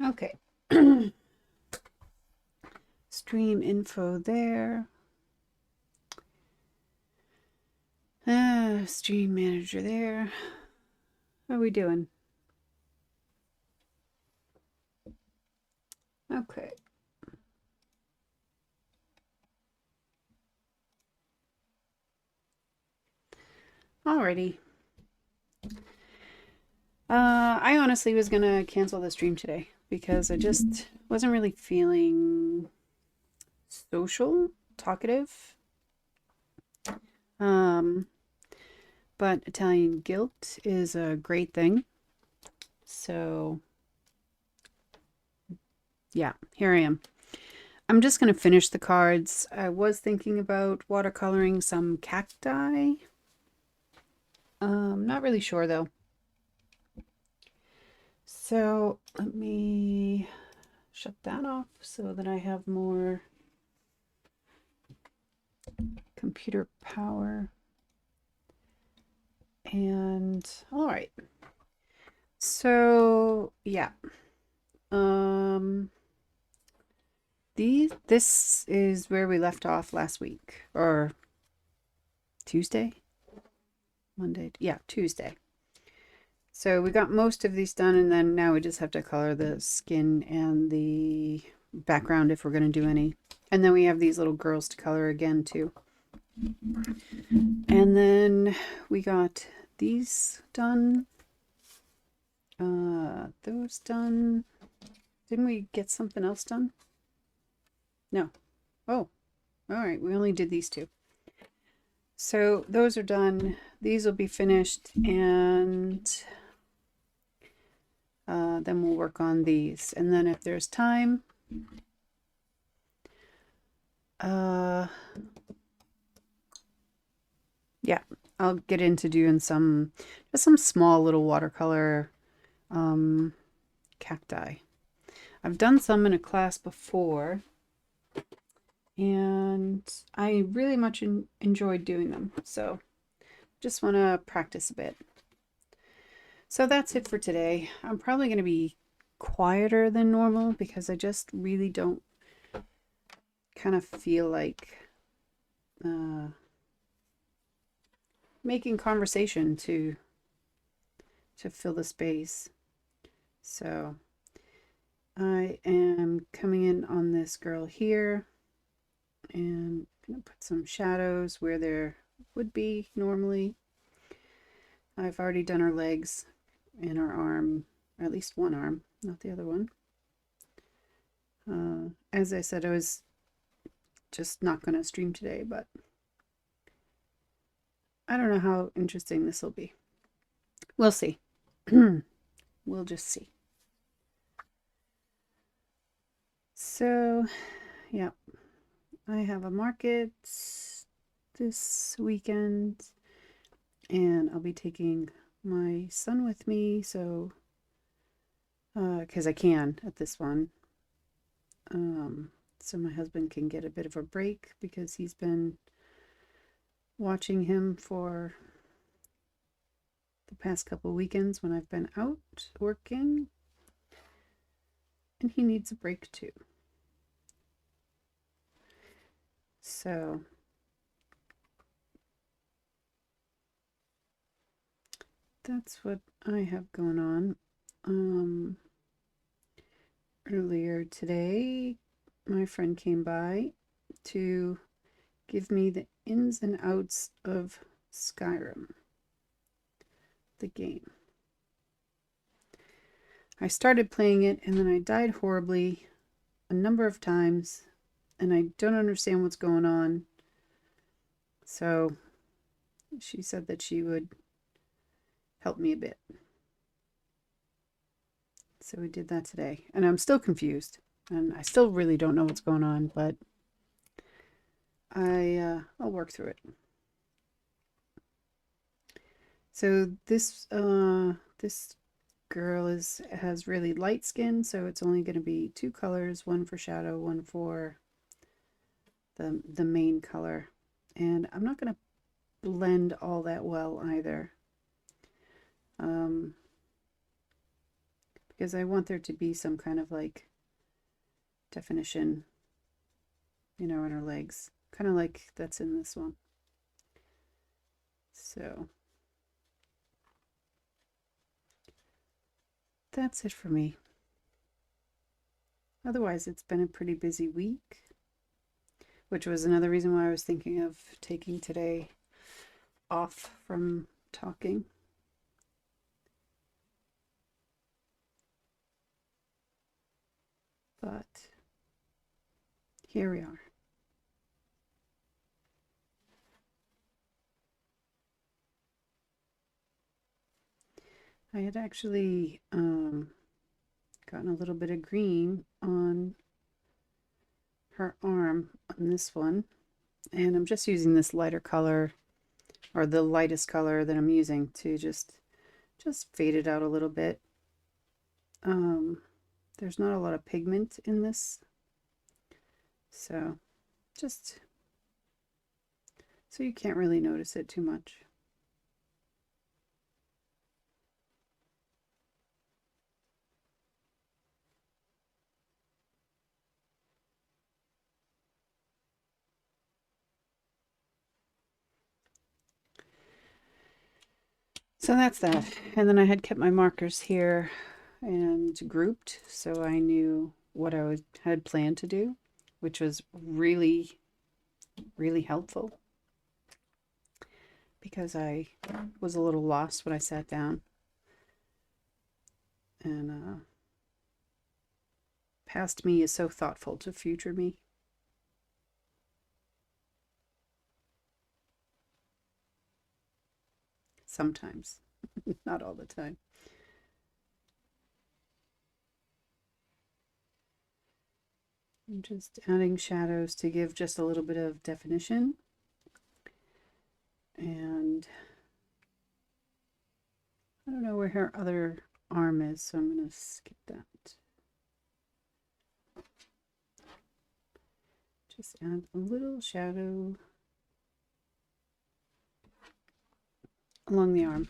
Okay. Stream info there. Stream manager there. How are we doing? Okay. Alrighty. I honestly was gonna cancel the stream today because I just wasn't really feeling social, talkative. Um, but Italian guilt is a great thing. So, yeah, here I am. I'm just going to finish the cards. I was thinking about watercoloring some cacti. Not really sure though. So let me shut that off so that I have more computer power. And all right. So yeah. This is where we left off last week, or Tuesday? Monday. Yeah, Tuesday. So we got most of these done, and then now we just have to color the skin and the background if we're going to do any. And then we have these little girls to color again too. And then we got these done. Those done. Didn't we get something else done? No. Oh, all right. We only did these two. So those are done. These will be finished, and then we'll work on these. And then if there's time, yeah, I'll get into doing just some small little watercolor cacti. I've done some in a class before, and I really much enjoyed doing them. So just want to practice a bit. So that's it for today. I'm probably going to be quieter than normal because I just really don't kind of feel like making conversation to fill the space. So I am coming in on this girl here and I'm going to put some shadows where there would be normally. I've already done her legs and her arm, or at least one arm, not the other one. As I said, I was just not going to stream today, but I don't know how interesting this will be. We'll see. We'll just see. So, yeah, I have a market this weekend, and I'll be taking my son with me, so because I can at this one, so my husband can get a bit of a break because he's been watching him for the past couple weekends when I've been out working, and he needs a break too. So that's what I have going on. Earlier today, my friend came by to give me the ins and outs of Skyrim, the game. I started playing it and then I died horribly a number of times, and I don't understand what's going on. So she said that she would help me a bit. So we did that today. And I'm still confused. And I still really don't know what's going on, but I'll work through it. So this girl has really light skin, so it's only going to be 2 colors, one for shadow, one for the main color. And I'm not going to blend all that well either, because I want there to be some kind of like definition, you know, in her legs, kind of like that's in this one. So that's it for me. Otherwise, it's been a pretty busy week, which was another reason why I was thinking of taking today off from talking. But here we are. I had actually gotten a little bit of green on her arm on this one, and I'm just using this lighter color, or the lightest color that I'm using, to just fade it out a little bit. There's not a lot of pigment in this, so just so you can't really notice it too much. So that's that. And then I had kept my markers here and grouped so I knew what I had planned to do, which was really, really helpful, because I was a little lost when I sat down. And past me is so thoughtful to future me. Sometimes, not all the time. I'm just adding shadows to give just a little bit of definition. And I don't know where her other arm is, so I'm going to skip that. Just add a little shadow along the arm.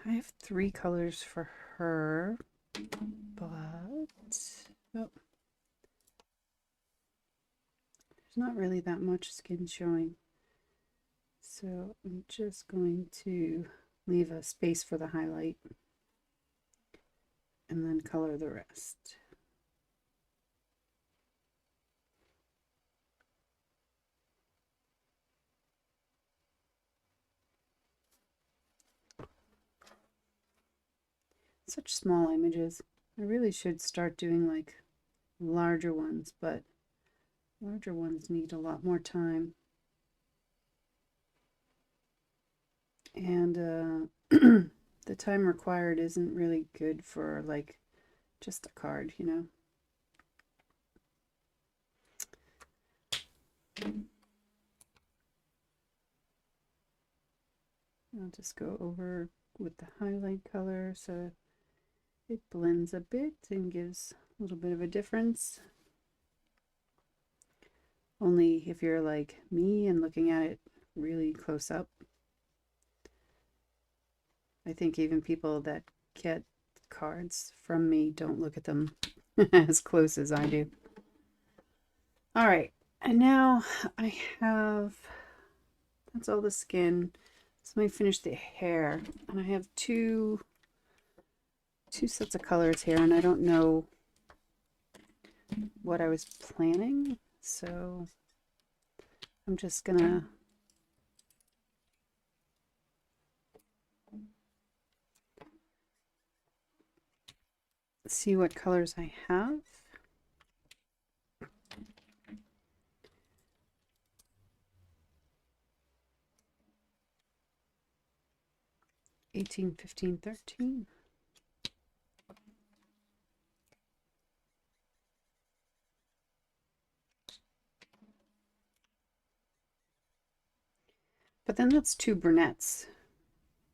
I have 3 colors for her, but oh, there's not really that much skin showing. So I'm just going to leave a space for the highlight and then color the rest. Such small images. I really should start doing like larger ones, but larger ones need a lot more time. And the time required isn't really good for like just a card, you know. I'll just go over with the highlight color so it blends a bit and gives a little bit of a difference. Only if you're like me and looking at it really close up. I think even people that get cards from me don't look at them as close as I do. All right, and now I have, that's all the skin. So let me finish the hair. And I have two sets of colors here, and I don't know what I was planning. So I'm just gonna see what colors I have. '18, '15, '13. But then that's two brunettes.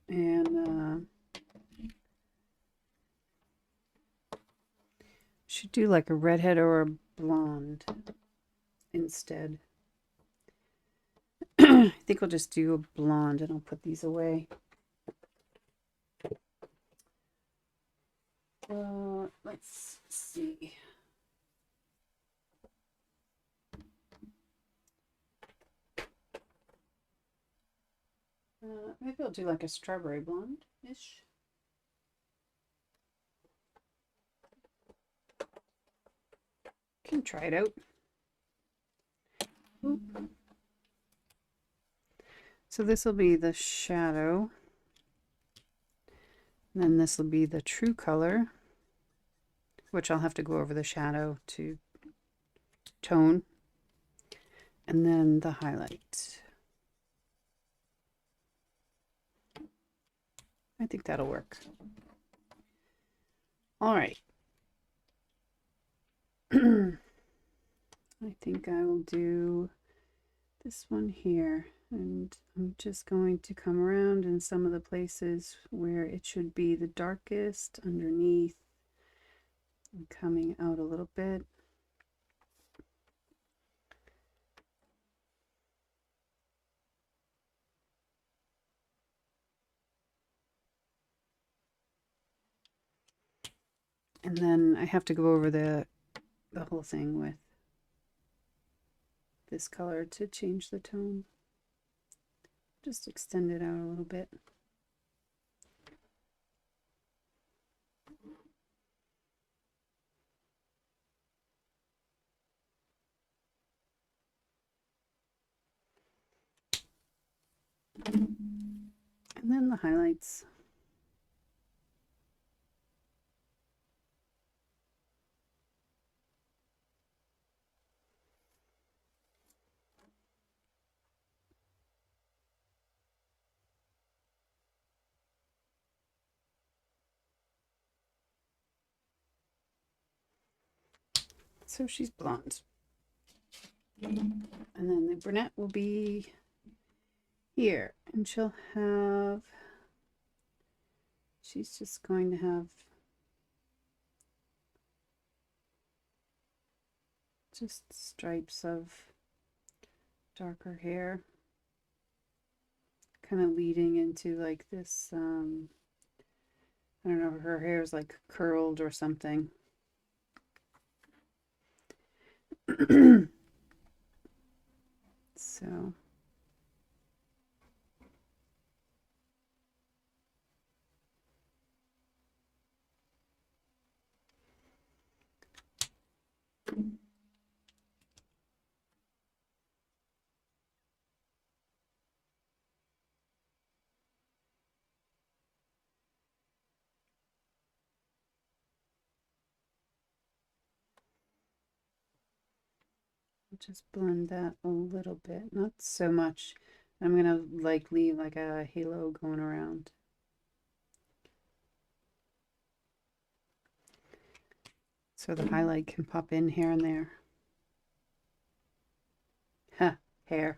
And should do like a redhead or a blonde instead. I think I'll just do a blonde and I'll put these away. Let's see. Maybe I'll do like a strawberry blonde-ish. Can try it out. Oop. So this will be the shadow. And then this will be the true color, which I'll have to go over the shadow to tone. And then the highlight. I think that'll work. All right. I think I will do this one here, and I'm just going to come around in some of the places where it should be the darkest underneath and coming out a little bit. And then I have to go over the whole thing with this color to change the tone. Just extend it out a little bit. And then the highlights. So she's blonde. And then the brunette will be here. And she'll have, she's just going to have just stripes of darker hair. Kind of leading into like this, I don't know, her hair is like curled or something. So just blend that a little bit, not so much. I'm gonna like leave like a halo going around. So the highlight can pop in here and there. Huh, hair.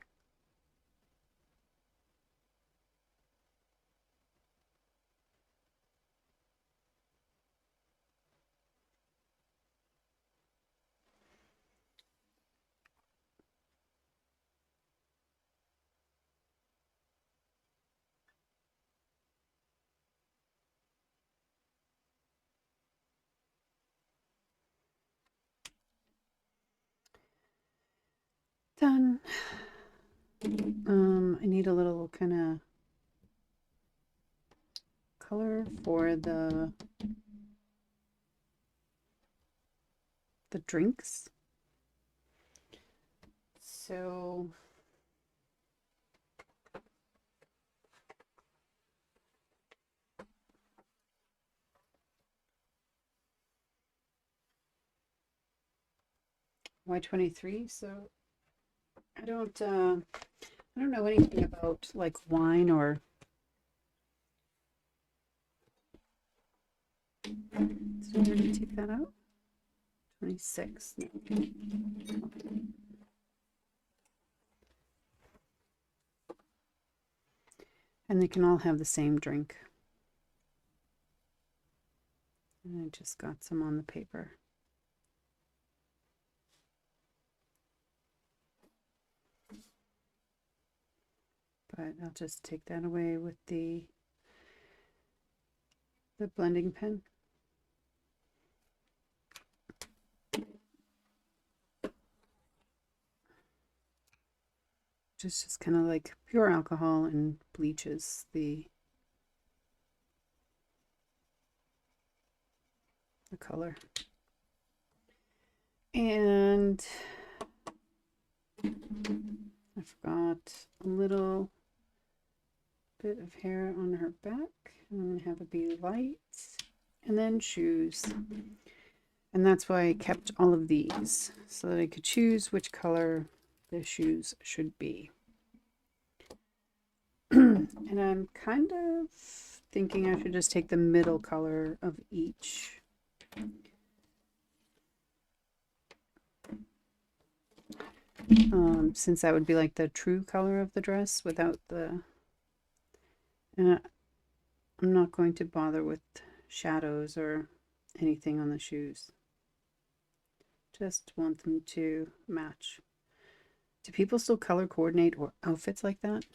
Done. I need a little kind of color for the drinks. So Y23. So I don't know anything about like wine or so we're gonna take that out. 26. And they can all have the same drink. And I just got some on the paper. But I'll just take that away with the blending pen. Just kind of like pure alcohol and bleaches the color. And I forgot a little bit of hair on her back. I'm going to have it be light. And then shoes. And that's why I kept all of these, so that I could choose which color the shoes should be. And I'm kind of thinking I should just take the middle color of each. Since that would be like the true color of the dress without the... And I'm not going to bother with shadows or anything on the shoes. Just want them to match. Do people still color coordinate or outfits like that?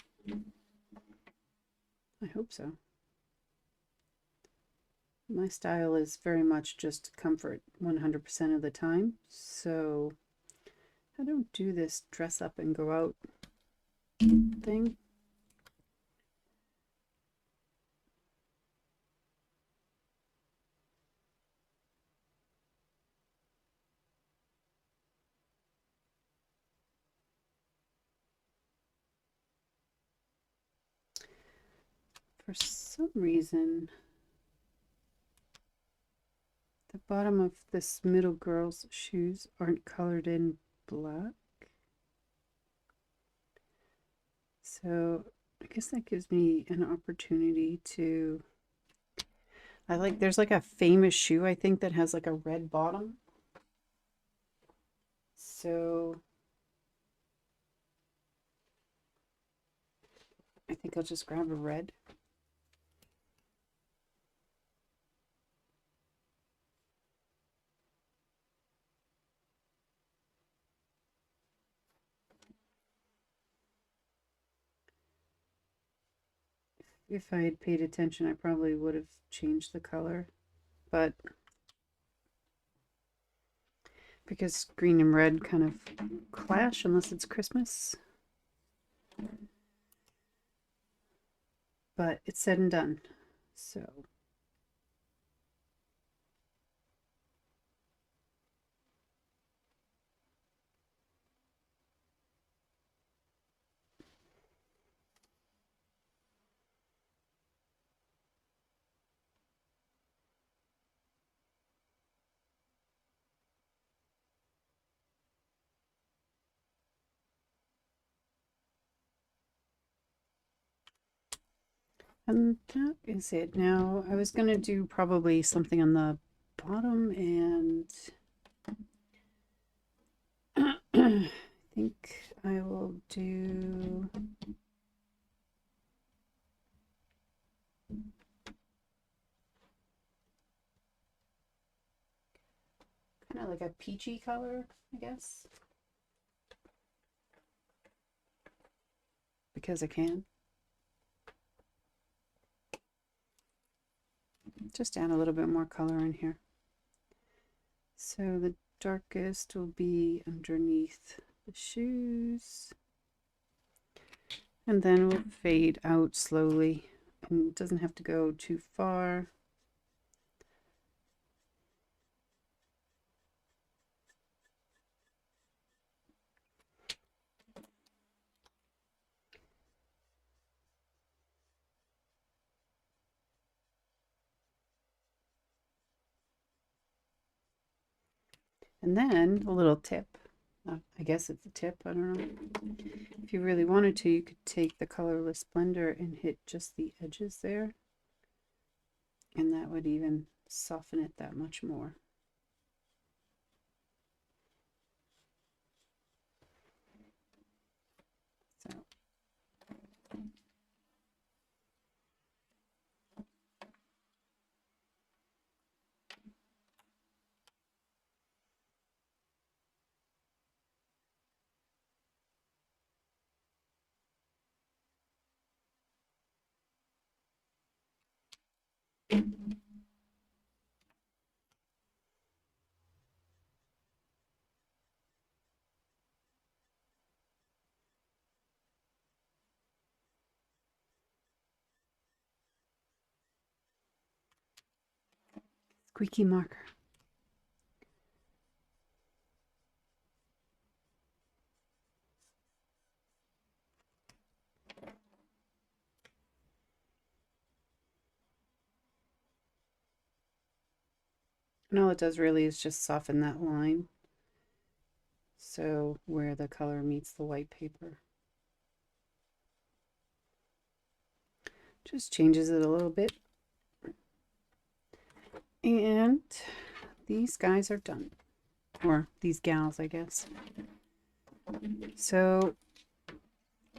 I hope so. My style is very much just comfort 100% of the time, so I don't do this dress up and go out thing. For some reason, the bottom of this middle girl's shoes aren't colored in black. So I guess that gives me an opportunity to... there's like a famous shoe, I think, that has like a red bottom. So I think I'll just grab a red. If I had paid attention, I probably would have changed the color, but because green and red kind of clash unless it's Christmas. But it's said and done, so. And that is it. Now, I was going to do probably something on the bottom, and I think I will do... kind of like a peachy color, I guess. Because I can. Just add a little bit more color in here. So the darkest will be underneath the shoes. And then we'll fade out slowly. And it doesn't have to go too far. And then a little tip. I guess it's a tip, I don't know. If you really wanted to, you could take the colorless blender and hit just the edges there. And that would even soften it that much more. So. Squeaky marker. And all it does really is just soften that line. So where the color meets the white paper. Just changes it a little bit. And these guys are done. Or these gals, I guess. So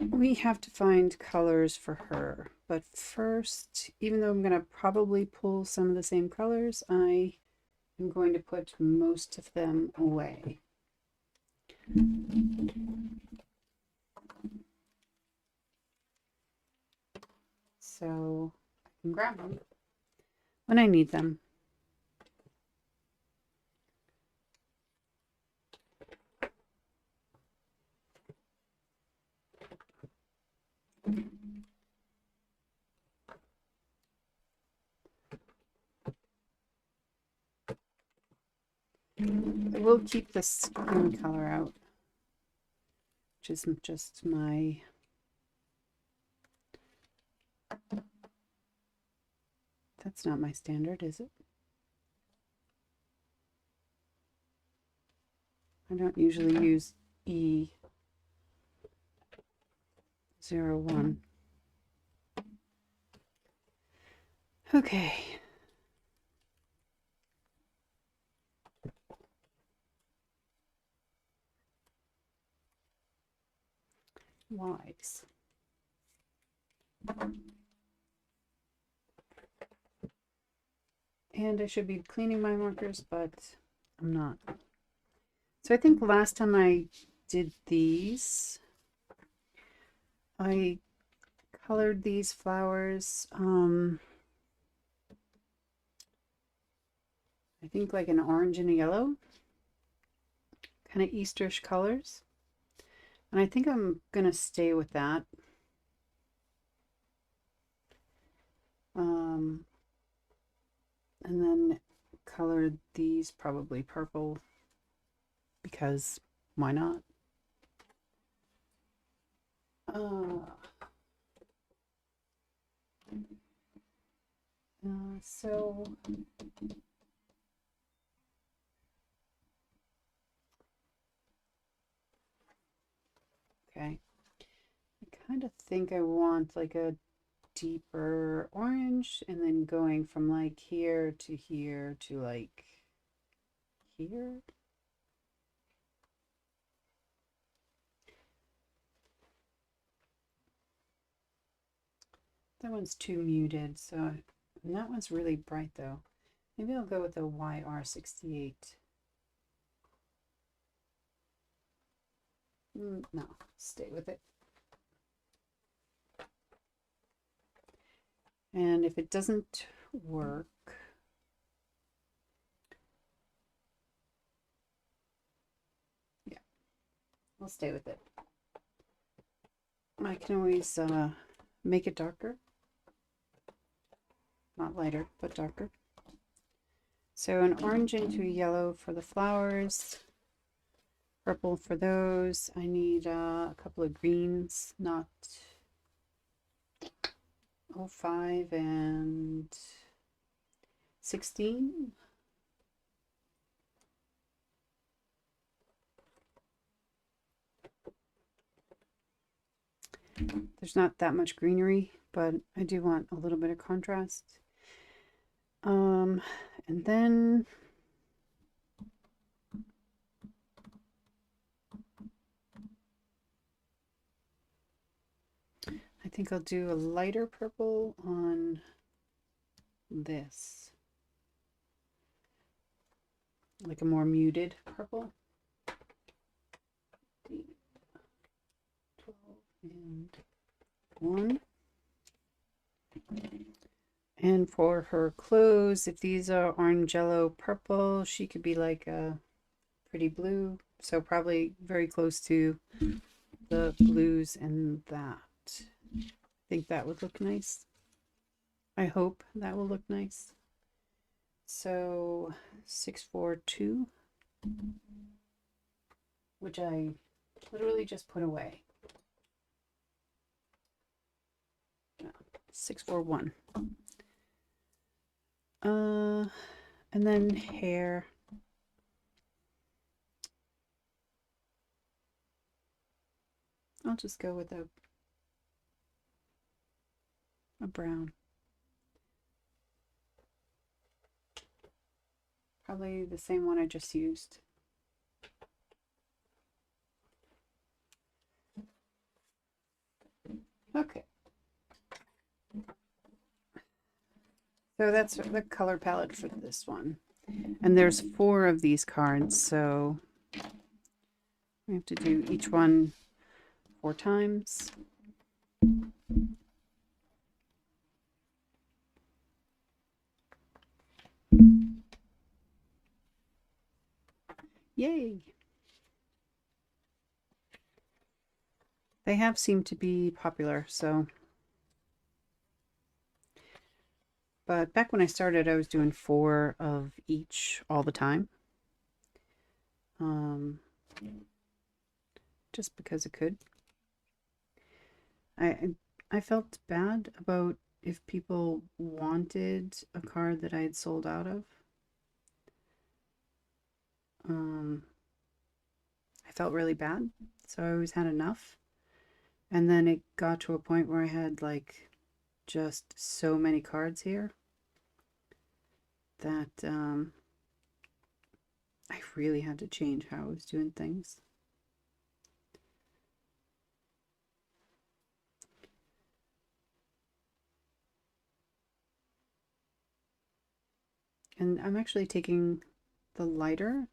we have to find colors for her. But first, even though I'm going to probably pull some of the same colors, I am going to put most of them away. So I can grab them when I need them. I will keep the skin color out, which is just my that's not my standard, is it? I don't usually use E01. Okay. Wise. And I should be cleaning my markers, but I'm not. So I think last time I did these, I colored these flowers, I think like an orange and a yellow, kind of Easterish colors. And I think I'm going to stay with that. And then color these probably purple because why not? So okay, I kind of think I want like a deeper orange and then going from like here to like here. That one's too muted, so and that one's really bright though. Maybe I'll go with the YR68. No, stay with it. And if it doesn't work, yeah, I'll stay with it. I can always make it darker. Not lighter, but darker. So an orange into a yellow for the flowers. Purple for those. I need a couple of greens, not 05 and 16. There's not that much greenery, but I do want a little bit of contrast. And then I think I'll do a lighter purple on this, like a more muted purple. 12 and 1. And for her clothes, if these are orange, yellow, purple, she could be like a pretty blue. So probably very close to the blues and that. I think that would look nice. I hope that will look nice. So 642, which I literally just put away. No, 641. And then hair. I'll just go with a brown. Probably the same one I just used. Okay. So that's the color palette for this one. And there's 4 of these cards, so we have to do each one 4 times. Yay! They have seemed to be popular, so. But back when I started, I was doing 4 of each all the time. Just because it could. I felt bad about if people wanted a card that I had sold out of. I felt really bad, so I always had enough. And then it got to a point where I had like just so many cards here that I really had to change how I was doing things. And I'm actually taking the lighter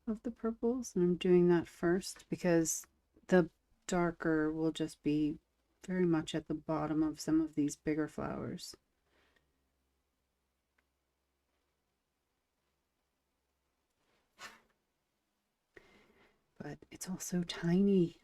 of the purples, and I'm doing that first because the darker will just be very much at the bottom of some of these bigger flowers. But it's all so tiny.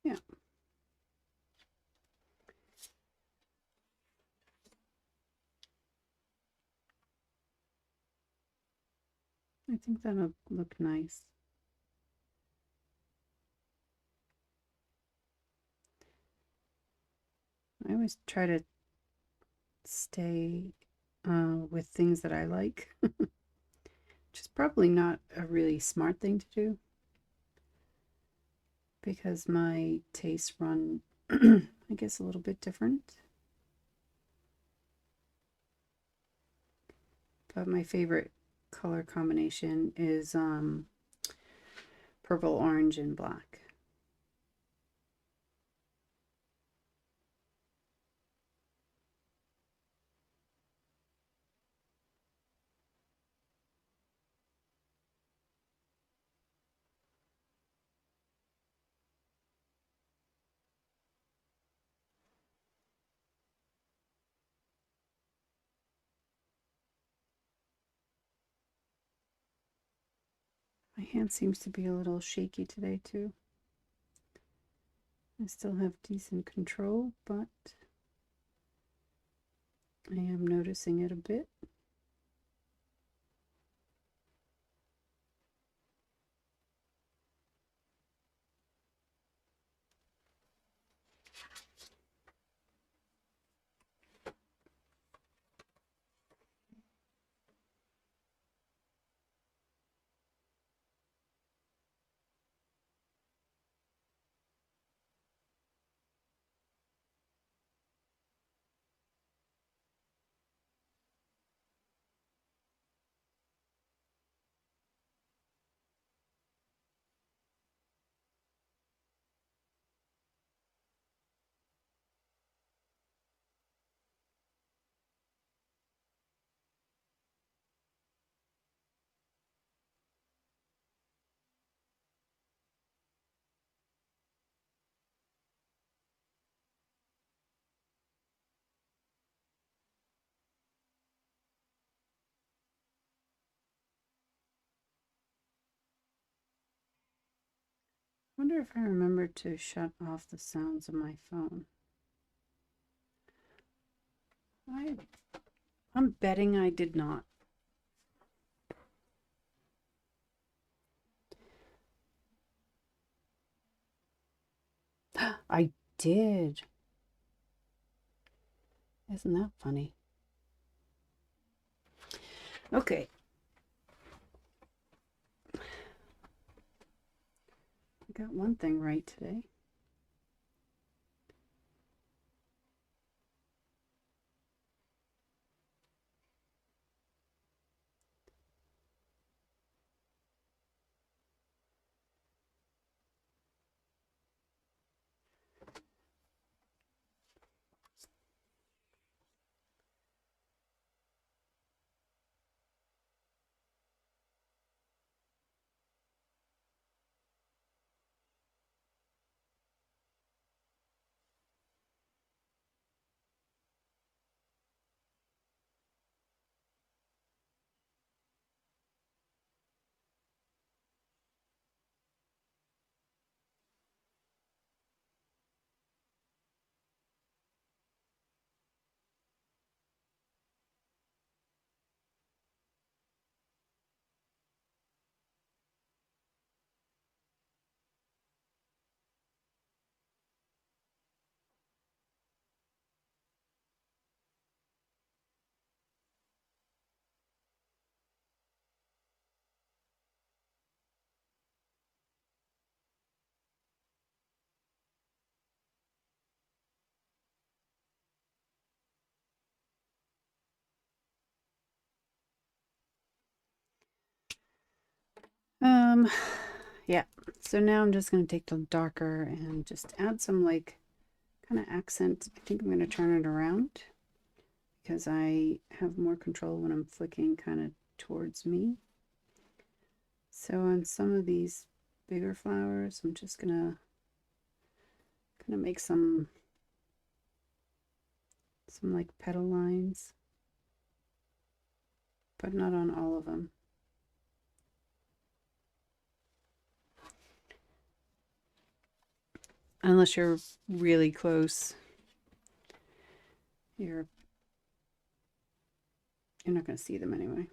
Yeah. I think that'll look nice. I always try to stay with things that I like, which is probably not a really smart thing to do because my tastes run, I guess, a little bit different. But my favorite color combination is purple, orange, and black. My hand seems to be a little shaky today too. I still have decent control, but I am noticing it a bit. I wonder if I remember to shut off the sounds of my phone. I'm betting I did not. I did. Isn't that funny? Okay. I got one thing right today. Um, yeah. So now I'm just going to take the darker and just add some like kind of accent. I think I'm going to turn it around because I have more control when I'm flicking kind of towards me. So on some of these bigger flowers, I'm just going to kind of make some like petal lines, but not on all of them. Unless you're really close, you're not going to see them anyway.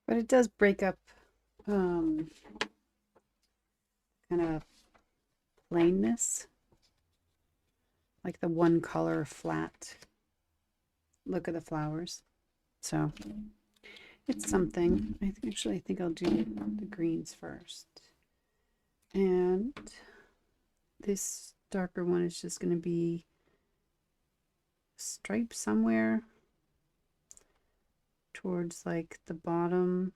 But it does break up kind of plainness, like the one color flat look of the flowers. So it's something. I think I'll do the greens first. And this darker one is just going to be striped somewhere towards like the bottom.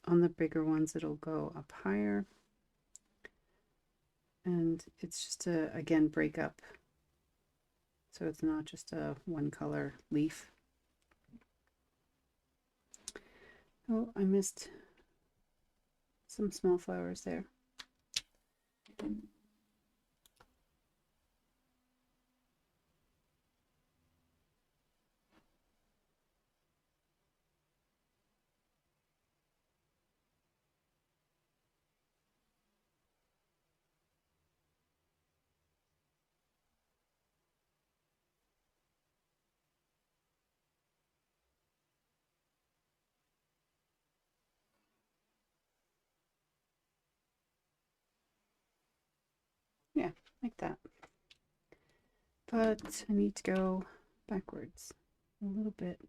On the bigger ones, it'll go up higher. And it's just to, again, break up. So it's not just a one color leaf. Oh, I missed some small flowers there. Yeah, like that. But I need to go backwards a little bit.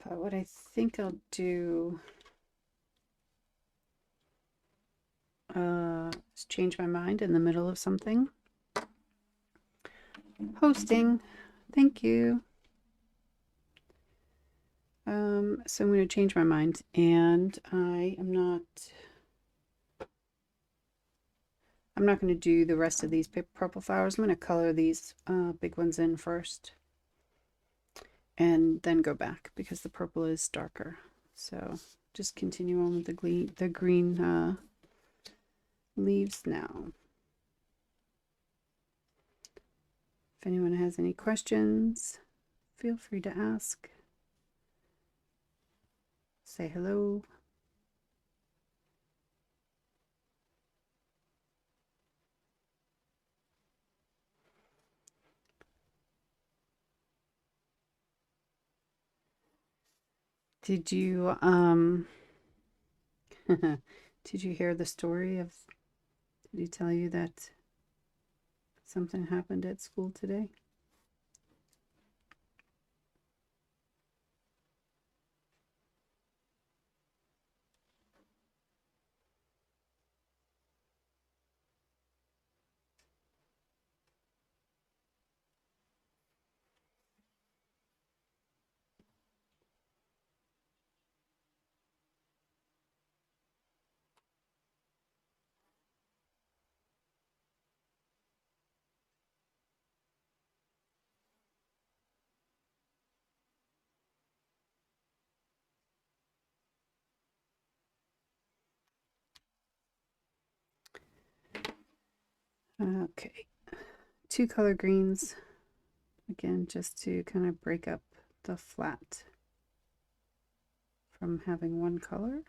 But what I think I'll do is change my mind in the middle of something. Hosting. Thank you. So I'm going to change my mind, and I'm not going to do the rest of these purple flowers. I'm going to color these big ones in first and then go back because the purple is darker. So just continue on with the green leaves now. If anyone has any questions, feel free to ask. Say hello. Did you did you hear the story of, did he tell you that something happened at school today? Okay, 2 color greens, again, just to kind of break up the flat from having one color.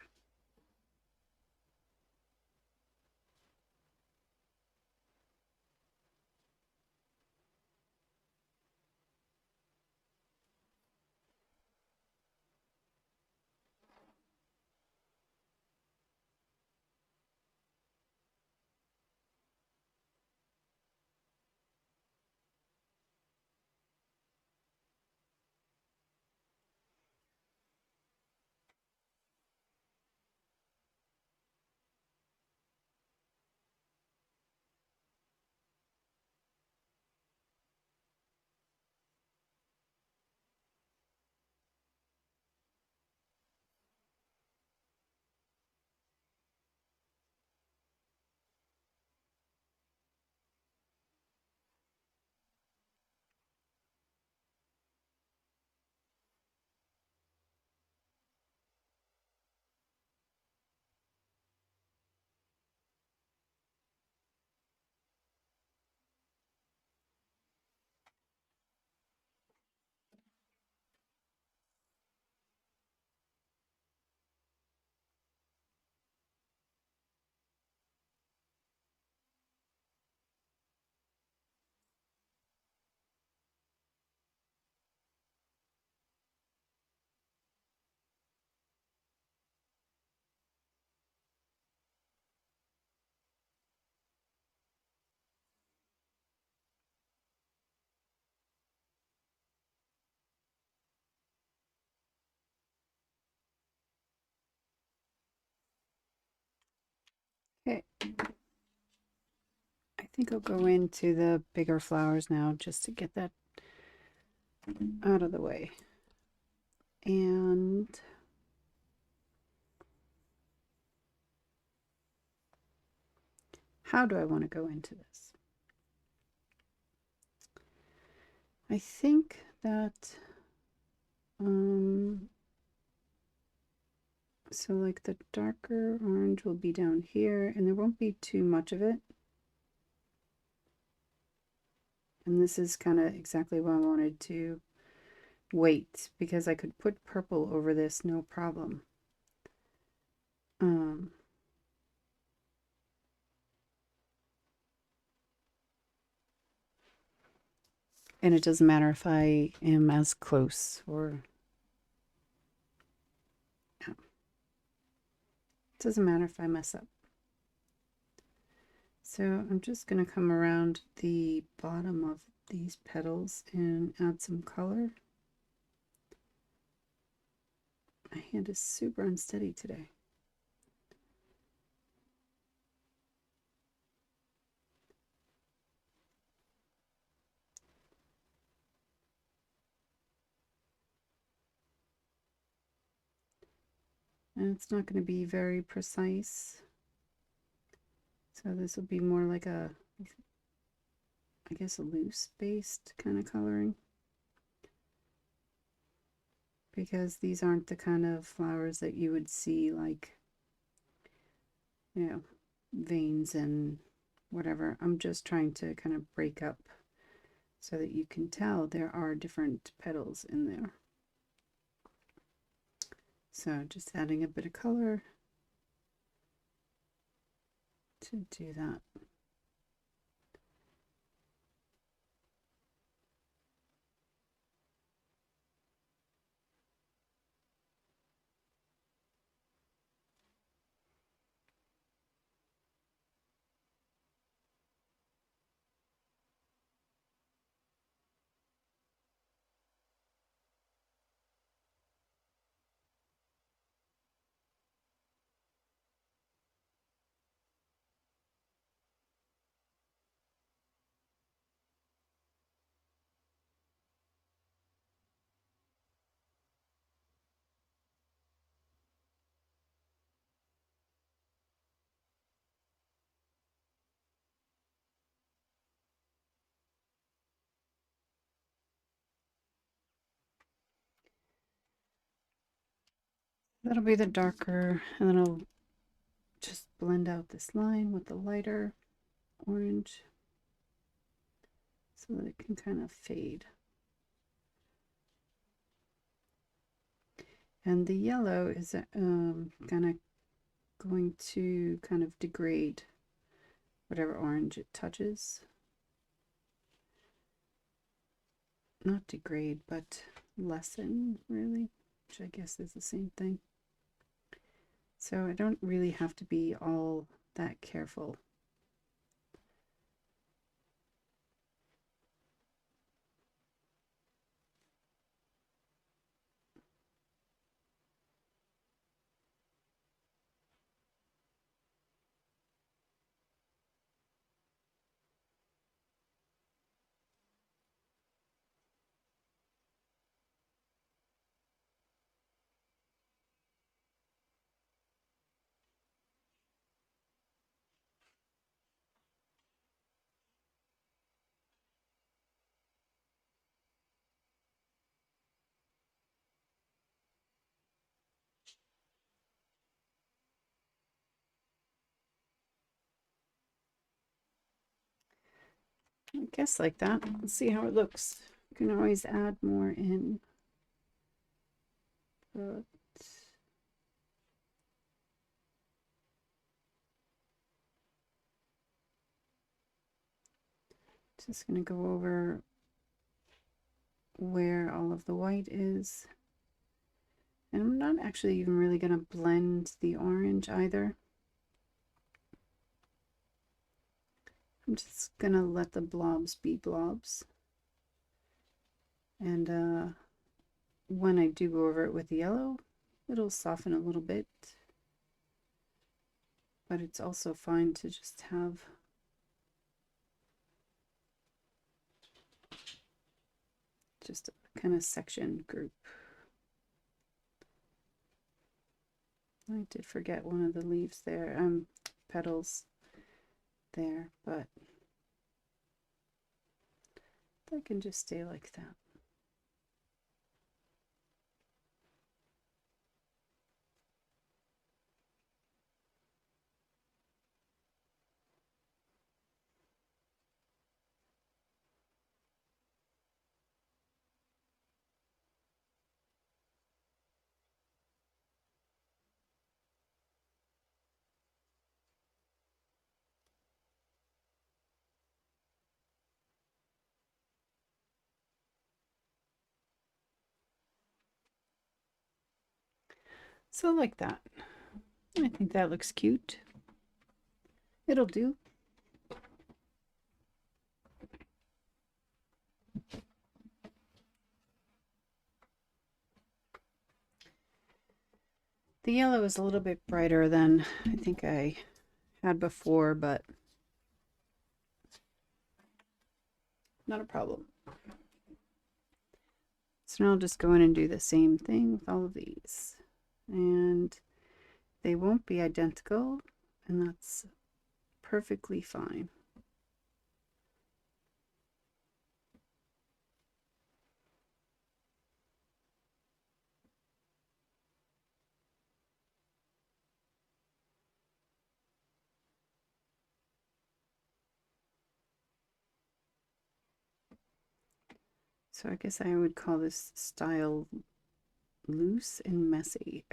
I think I'll go into the bigger flowers now just to get that out of the way. And how do I want to go into this? I think that so like the darker orange will be down here and there won't be too much of it. And this is kind of exactly why I wanted to wait, because I could put purple over this no problem. And it doesn't matter if I am as close or it doesn't matter if I mess up. So I'm just going to come around the bottom of these petals and add some color. My hand is super unsteady today. And it's not going to be very precise. So this will be more like a, I guess, a loose based kind of coloring. Because these aren't the kind of flowers that you would see like, you know, veins and whatever. I'm just trying to kind of break up so that you can tell there are different petals in there. So just adding a bit of color to do that. That'll be the darker, and then I'll just blend out this line with the lighter orange so that it can kind of fade. And the yellow is going to kind of degrade whatever orange it touches. Not degrade, but lessen, really, which I guess is the same thing. So I don't really have to be all that careful. I guess like that. Let's see how it looks. You can always add more in. But just going to go over where all of the white is. And I'm not actually even really going to blend the orange either. I'm just going to let the blobs be blobs. And when I do go over it with the yellow, it'll soften a little bit. but it's also fine to just have just a kind of section group. I did forget one of the leaves there, petals there, but I can just stay like that. So like that. I think that looks cute. It'll do. The yellow is a little bit brighter than I think I had before, but not a problem. So now I'll just go in and do the same thing with all of these. And they won't be identical, and that's perfectly fine. So I guess I would call this style loose and messy.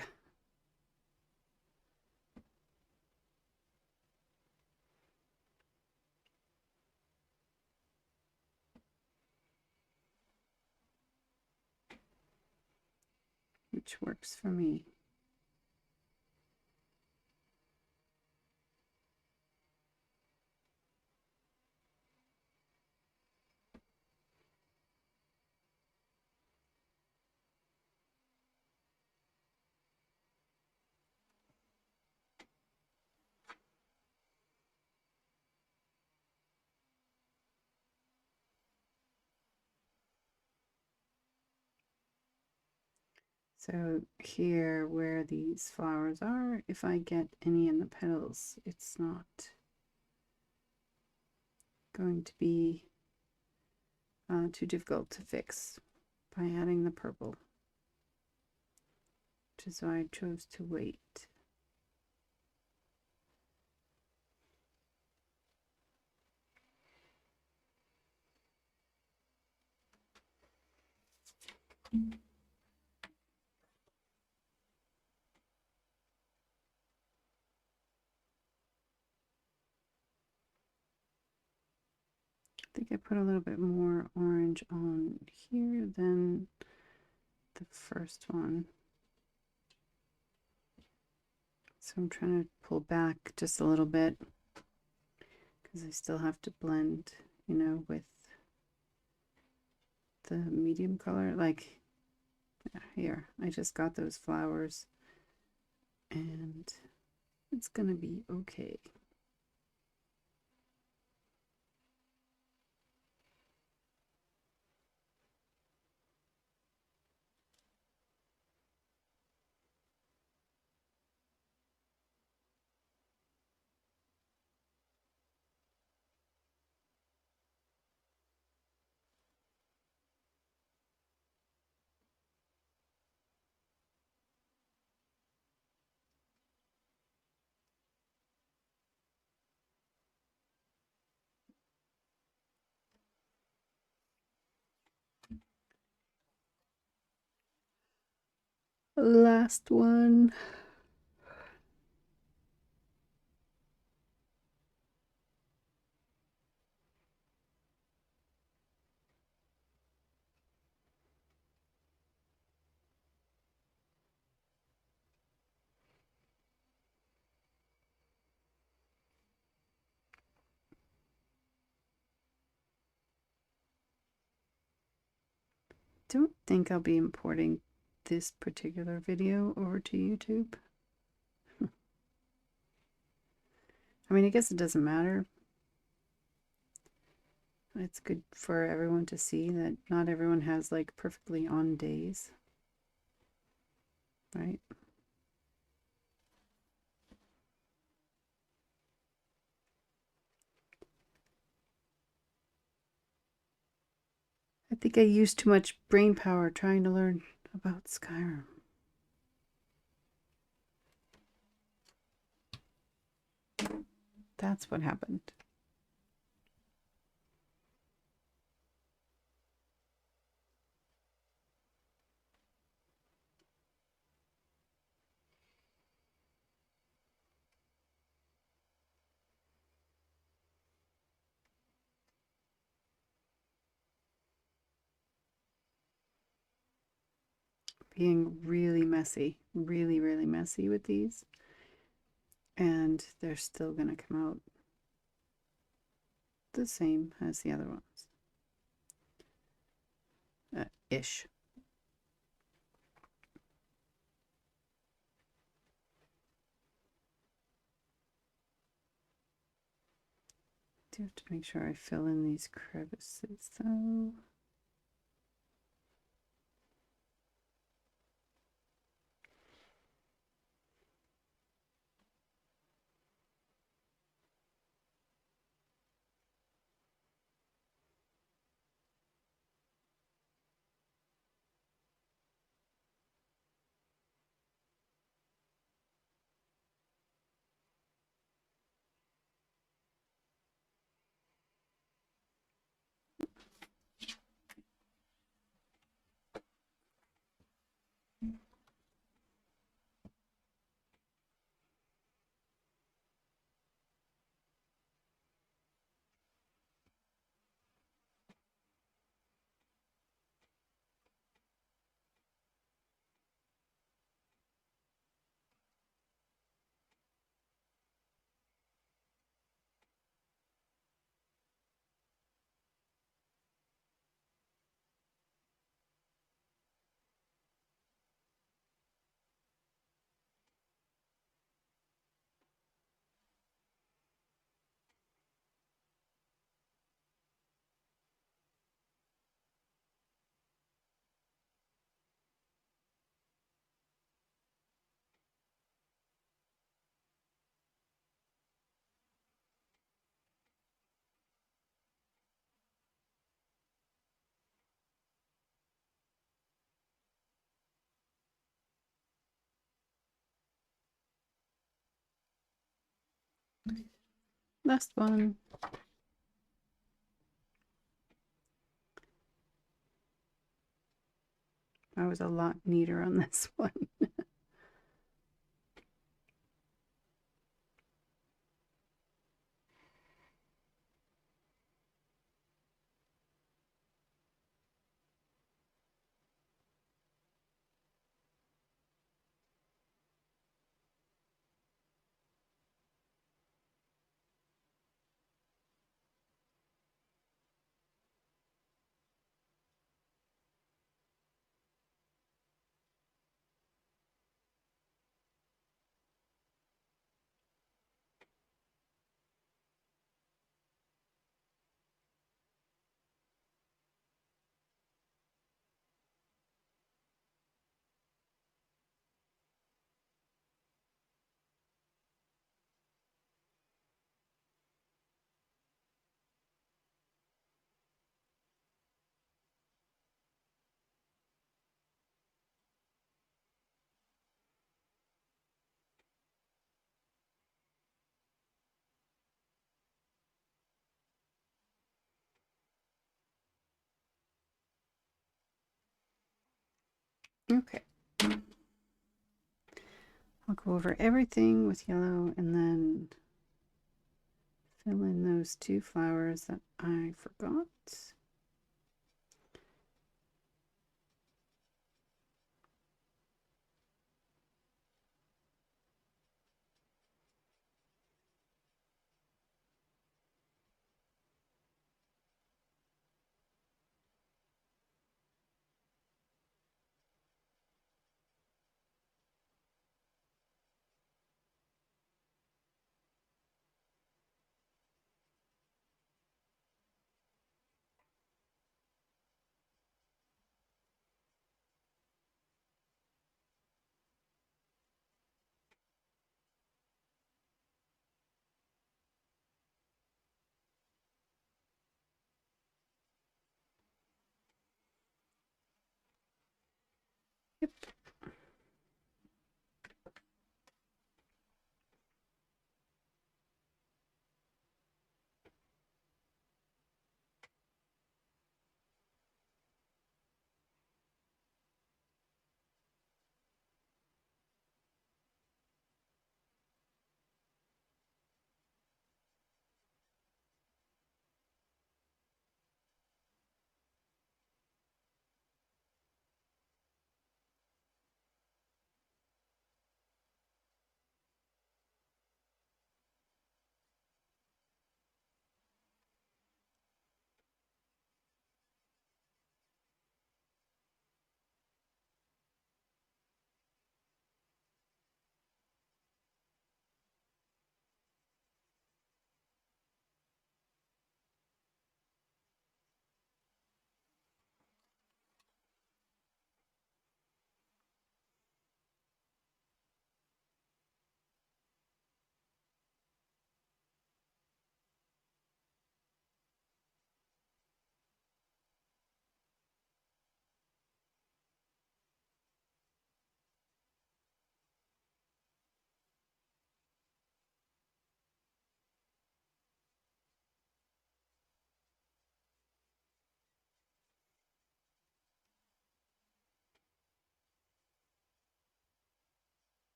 Which works for me. So here where these flowers are, if I get any in the petals, it's not going to be too difficult to fix by adding the purple, which is why I chose to wait. I think I put a little bit more orange on here than the first one. So I'm trying to pull back just a little bit because I still have to blend, you know, with the medium color. Like here, I just got those flowers and it's gonna be okay. Last one. Don't think I'll be importing this particular video over to YouTube. I mean, I guess it doesn't matter. It's good for everyone to see that not everyone has like perfectly on days, right? I think I used too much brain power trying to learn about Skyrim. That's what happened. Being really messy, really, really messy with these. And they're still going to come out the same as the other ones. Ish. Do have to make sure I fill in these crevices though. Last one. I was a lot neater on this one. Okay. I'll go over everything with yellow and then fill in those two flowers that I forgot.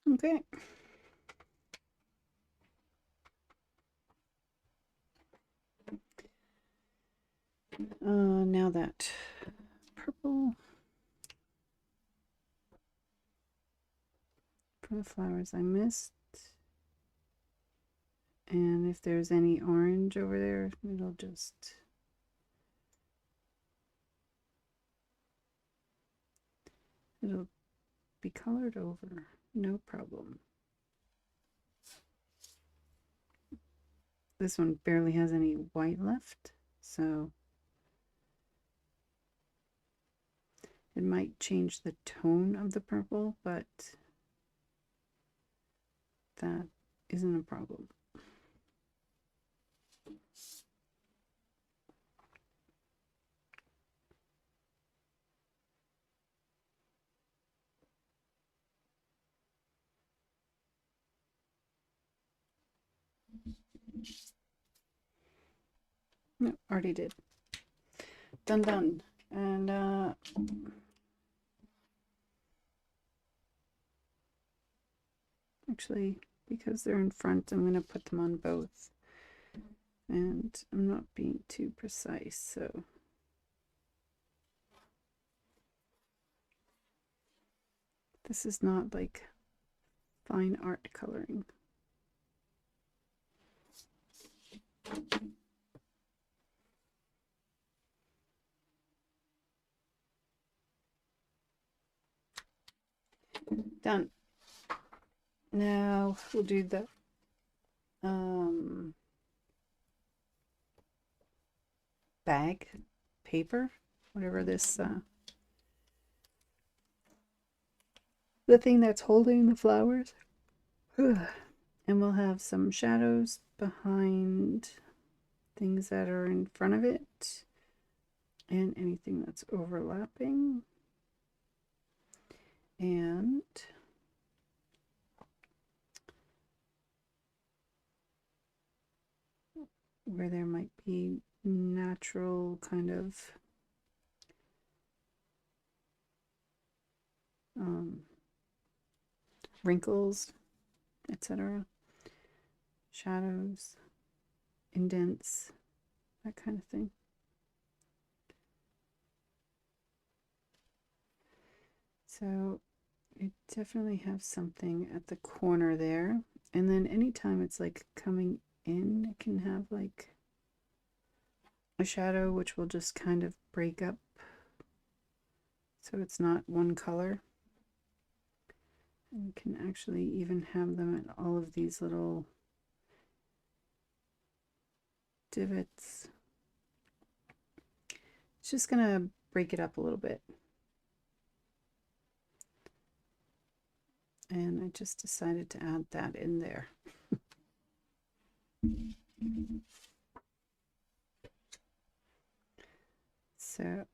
Okay. Now that purple for the flowers I missed. And if there's any orange over there, it'll be colored over, no problem. This one barely has any white left, so it might change the tone of the purple, but that isn't a problem. No, already did. Done. And actually, because they're in front, I'm going to put them on both. And I'm not being too precise, so this is not like fine art coloring. Done. Now we'll do the bag paper, whatever this the thing that's holding the flowers. And we'll have some shadows behind things that are in front of it and anything that's overlapping. And where there might be natural kind of wrinkles, etc. Shadows, indents, that kind of thing. So you definitely have something at the corner there. And then anytime it's like coming in, it can have like a shadow which will just kind of break up so it's not one color. And you can actually even have them at all of these little divots. It's just gonna break it up a little bit. And I just decided to add that in there. So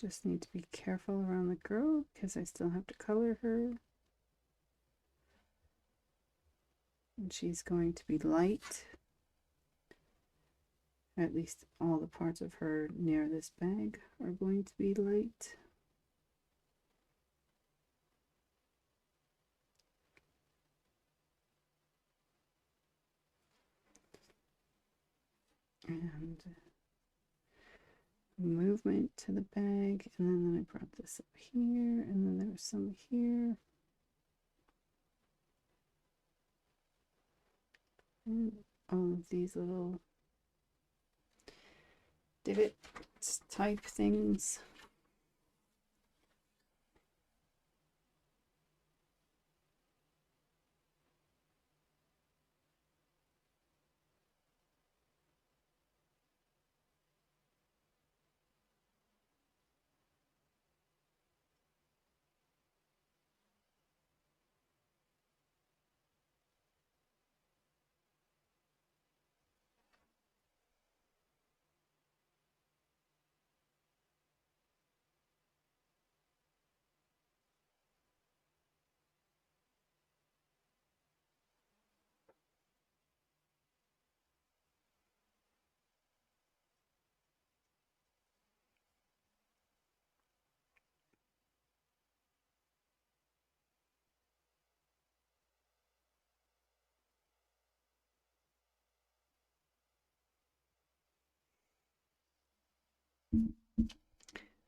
just need to be careful around the girl because I still have to color her. And she's going to be light. At least all the parts of her near this bag are going to be light. And movement to the bag, and then I brought this up here, and then there was some here. And all of these little divot type things.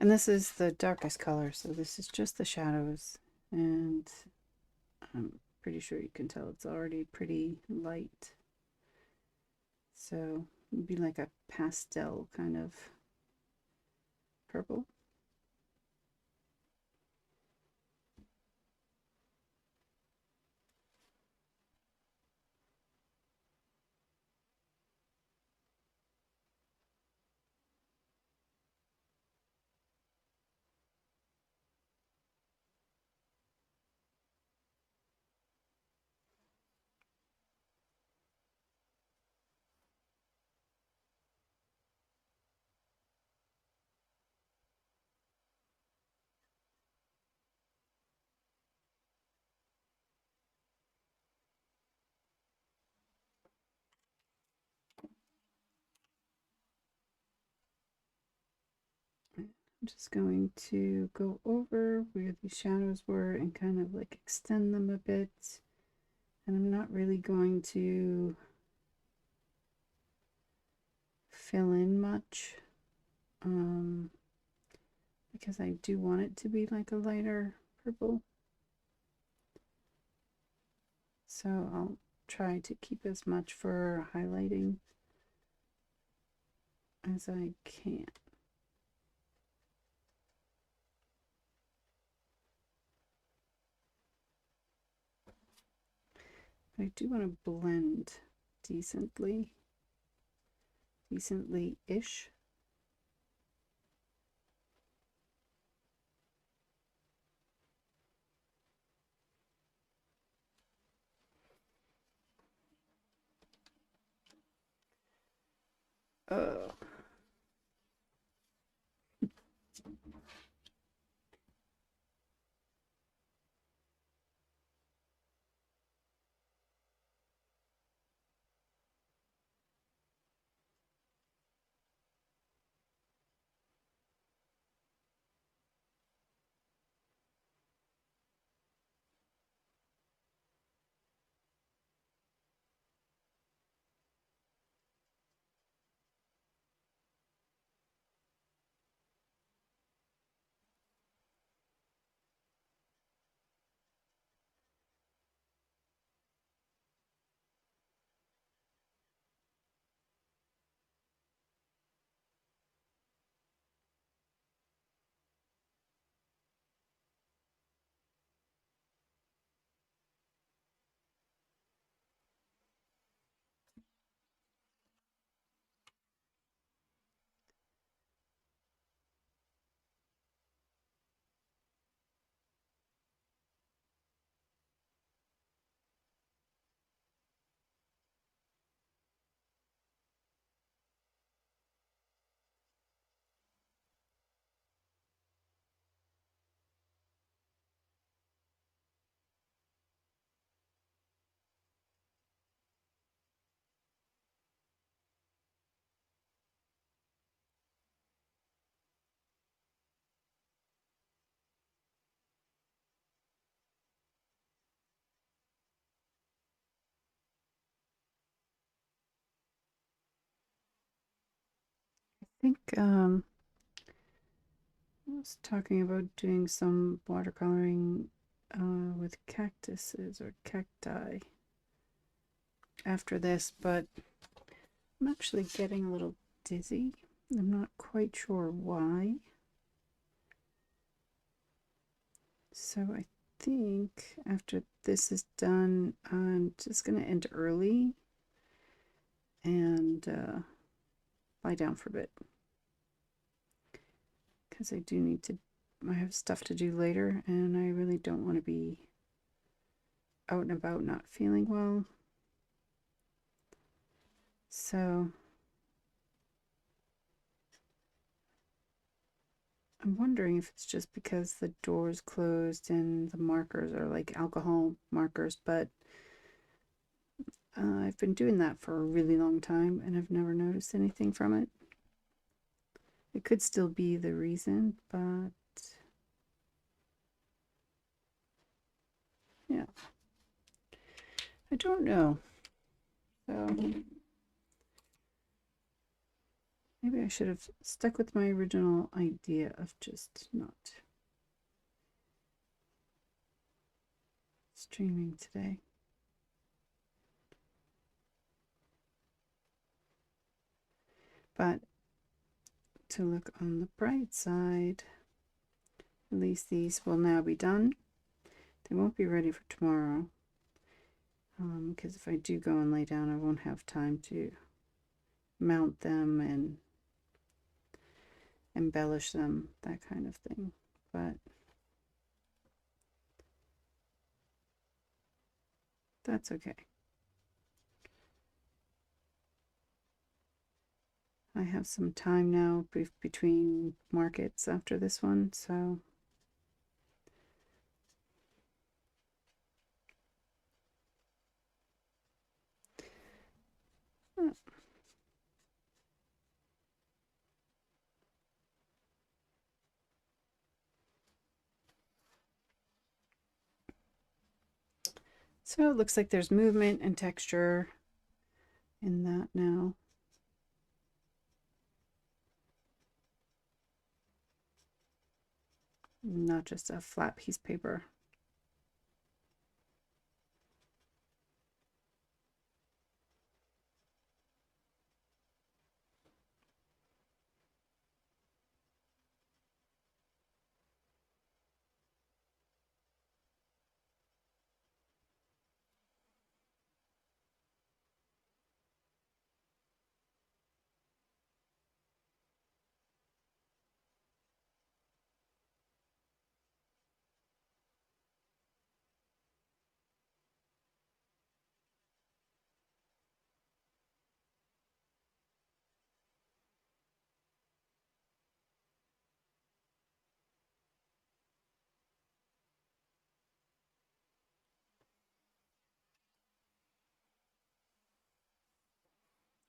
And this is the darkest color, so this is just the shadows. And I'm pretty sure you can tell it's already pretty light. So it'd be like a pastel kind of purple. I'm just going to go over where the shadows were and kind of like extend them a bit. And I'm not really going to fill in much because I do want it to be like a lighter purple. So I'll try to keep as much for highlighting as I can. But I do want to blend decently-ish. Oh. I think I was talking about doing some watercoloring with cactuses or cacti after this, but I'm actually getting a little dizzy. I'm not quite sure why. So I think after this is done, I'm just going to end early and lie down for a bit. Because I do need to, I have stuff to do later and I really don't want to be out and about not feeling well. So I'm wondering if it's just because the door's closed and the markers are like alcohol markers, but I've been doing that for a really long time and I've never noticed anything from it. It could still be the reason, but yeah, I don't know. So Maybe I should have stuck with my original idea of just not streaming today. But to look on the bright side, at least these will now be done. They won't be ready for tomorrow, because if I do go and lay down, I won't have time to mount them and embellish them, that kind of thing. But that's okay. I have some time now between markets after this one, so it looks like there's movement and texture in that now. Not just a flat piece of paper.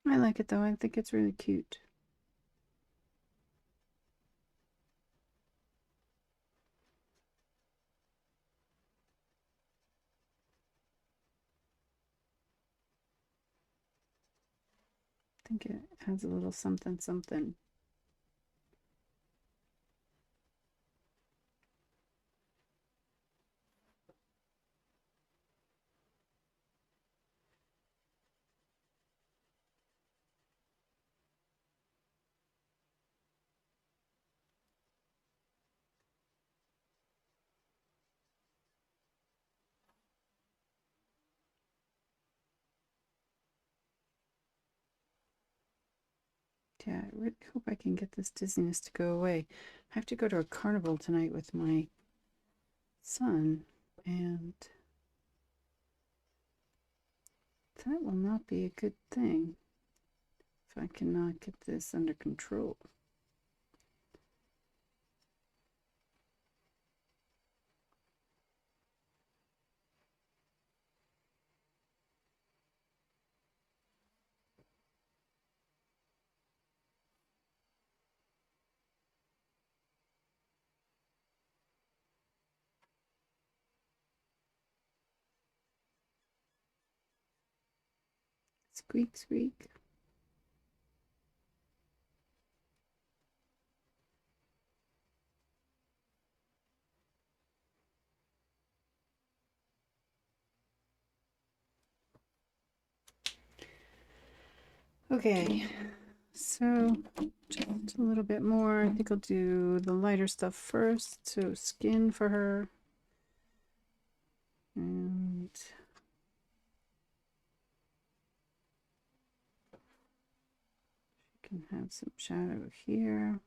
I like it though. I think it's really cute. I think it has a little something something. Yeah, I really hope I can get this dizziness to go away. I have to go to a carnival tonight with my son, and that will not be a good thing if I cannot get this under control. Squeak, squeak. Okay, so just a little bit more. I think I'll do the lighter stuff first. So skin for her. And she can have some shadow here.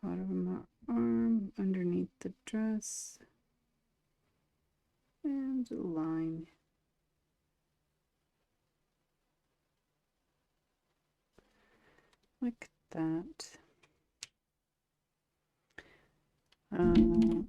Bottom of my arm, underneath the dress. And a line. Like that. Actually,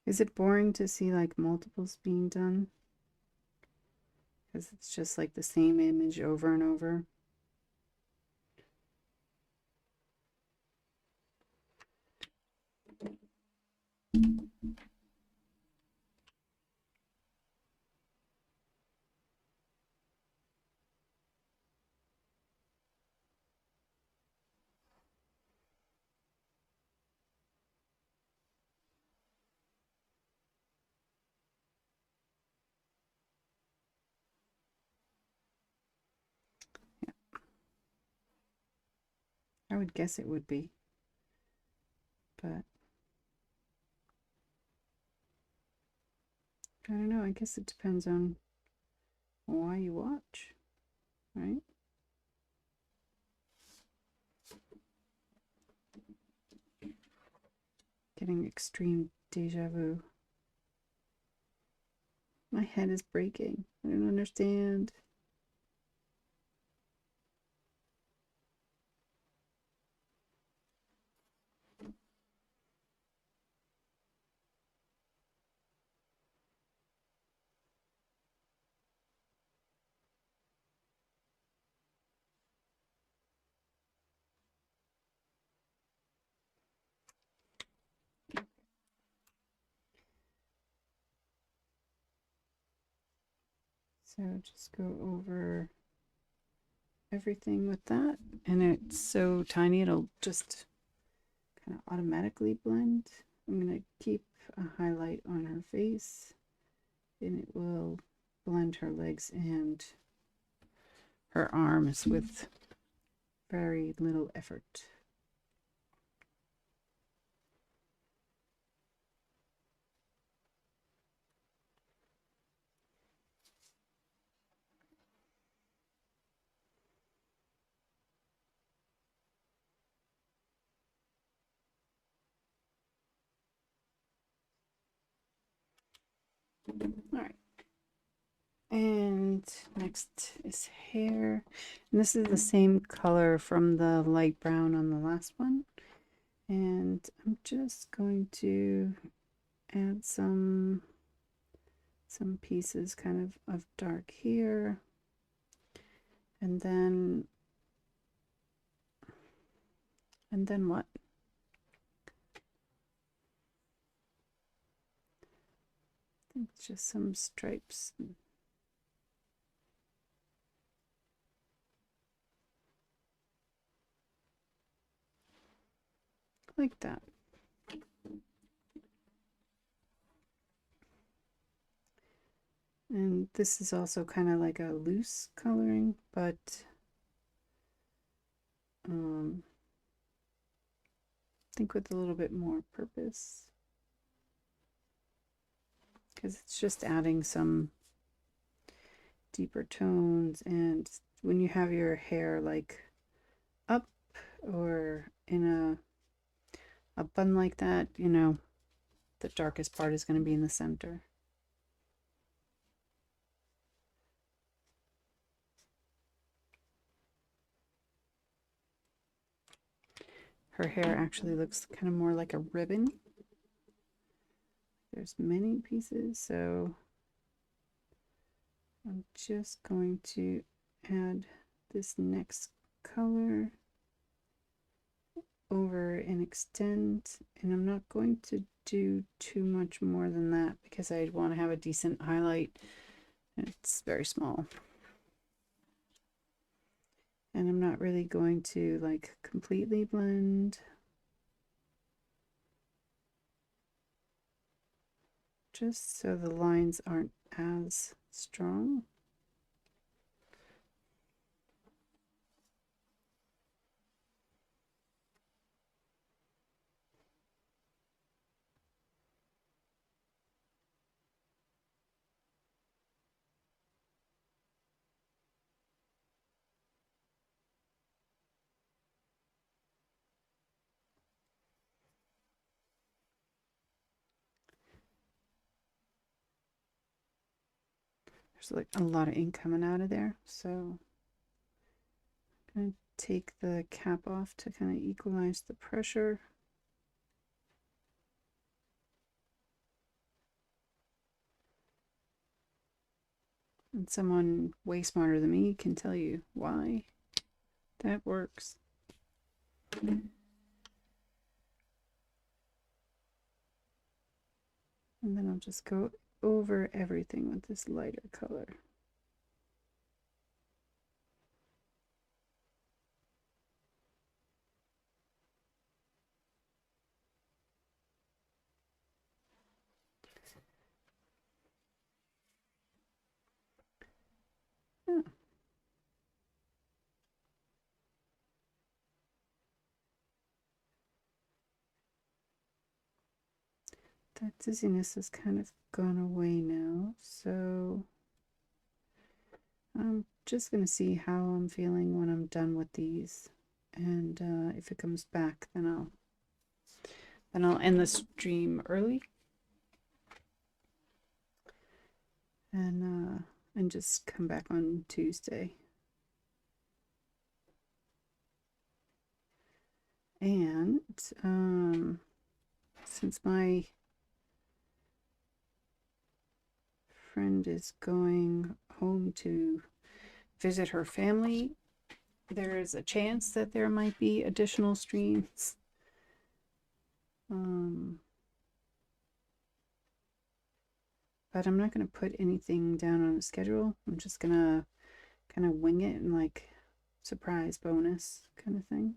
Is it boring to see like multiples being done? Because it's just like the same image over and over. I would guess it would be, but I don't know. I guess it depends on why you watch, right? Getting extreme deja vu. My head is breaking. I don't understand. So just go over everything with that. And it's so tiny, it'll just kind of automatically blend. I'm going to keep a highlight on her face, and it will blend her legs and her arms with very little effort. All right. And next is hair. And this is the same color from the light brown on the last one. And I'm just going to add some pieces kind of dark here. And then what? I think it's just some stripes. Like that. And this is also kind of like a loose coloring, but I think with a little bit more purpose, because it's just adding some deeper tones. And when you have your hair like up or in a bun like that, you know, the darkest part is going to be in the center. Her hair actually looks kind of more like a ribbon. There's many pieces, so I'm just going to add this next color over and extend, and I'm not going to do too much more than that because I want to have a decent highlight. It's very small, and I'm not really going to like completely blend, just so the lines aren't as strong. There's like a lot of ink coming out of there, so I'm going to take the cap off to kind of equalize the pressure. And someone way smarter than me can tell you why that works. And then I'll just go over everything with this lighter color. Yeah. That dizziness has kind of gone away now, so I'm just going to see how I'm feeling when I'm done with these, and if it comes back, then I'll end the stream early and just come back on Tuesday. And since my friend is going home to visit her family, there is a chance that there might be additional streams. But I'm not going to put anything down on a schedule. I'm just going to kind of wing it and like surprise bonus kind of thing.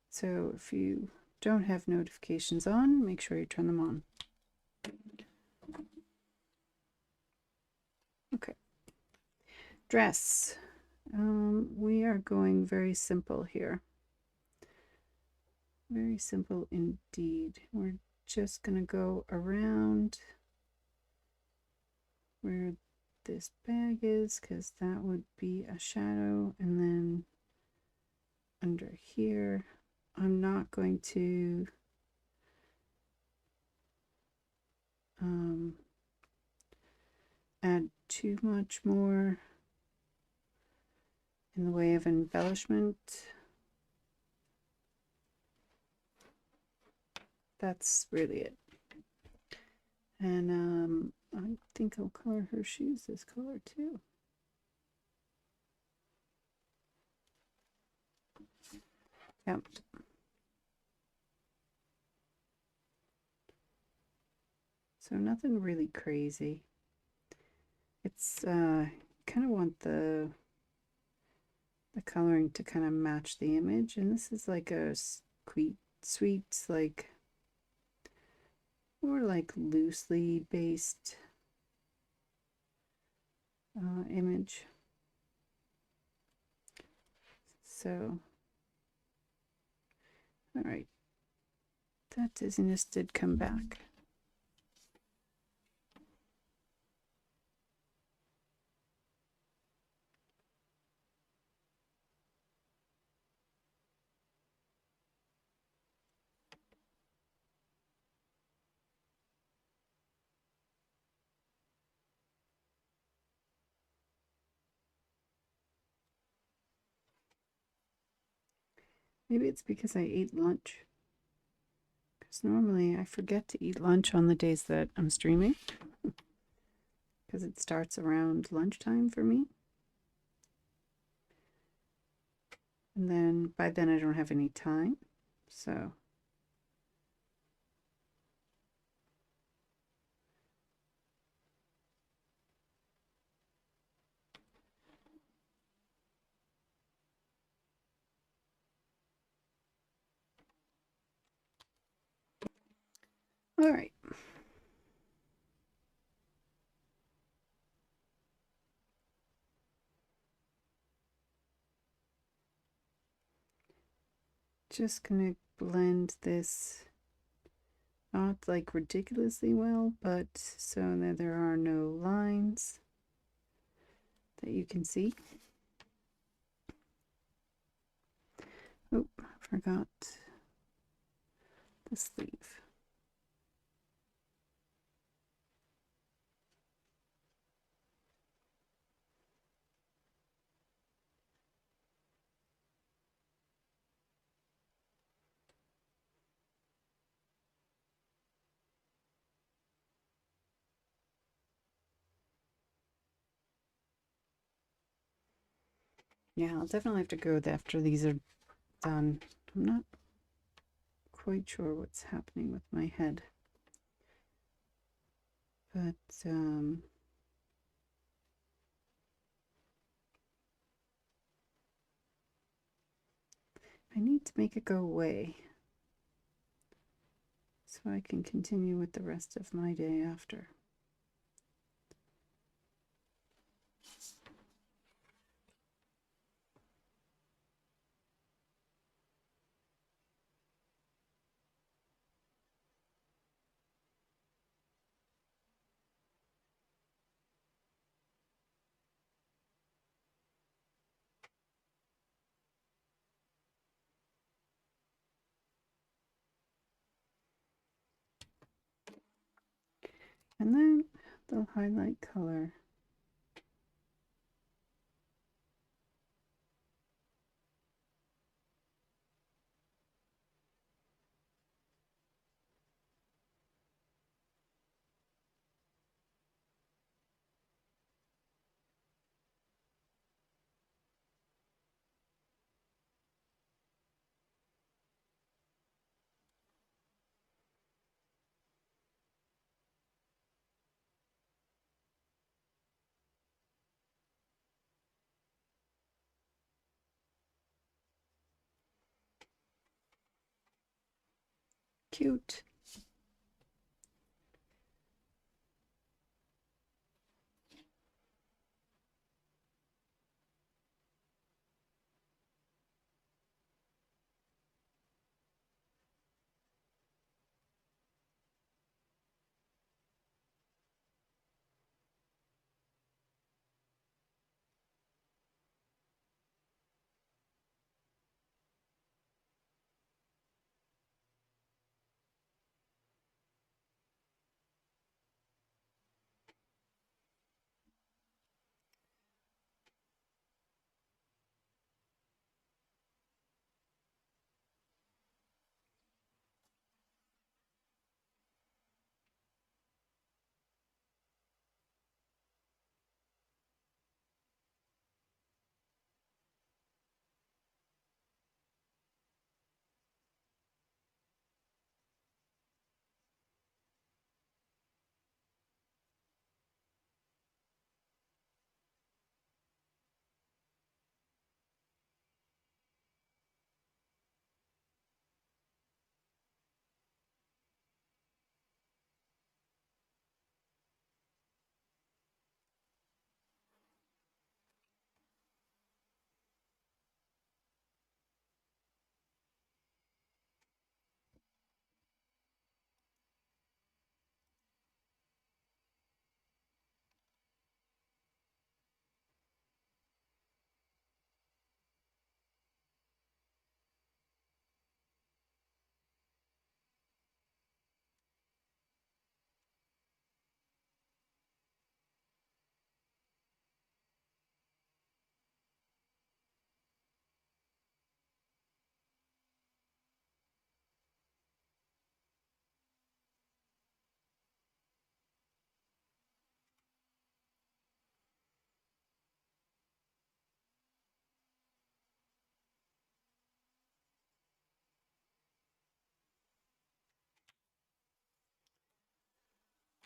So if you don't have notifications on, make sure you turn them on. Okay. Dress. We are going very simple here. Very simple indeed. We're just going to go around where this bag is, because that would be a shadow, and then under here. I'm not going to add too much more in the way of embellishment. That's really it. And I think I'll color her shoes this color too. Yep. So nothing really crazy. It's kind of want the coloring to kind of match the image, and this is like a sweet like more like loosely based image. So all right, that dizziness did come back. Maybe it's because I ate lunch. Because normally I forget to eat lunch on the days that I'm streaming. Because it starts around lunchtime for me. And then by then I don't have any time. So all right. Just gonna blend this not like ridiculously well, but so that there are no lines that you can see. Oh, I forgot the sleeve. Yeah, I'll definitely have to go after these are done. I'm not quite sure what's happening with my head. But I need to make it go away so I can continue with the rest of my day after. And then the highlight color. Cute.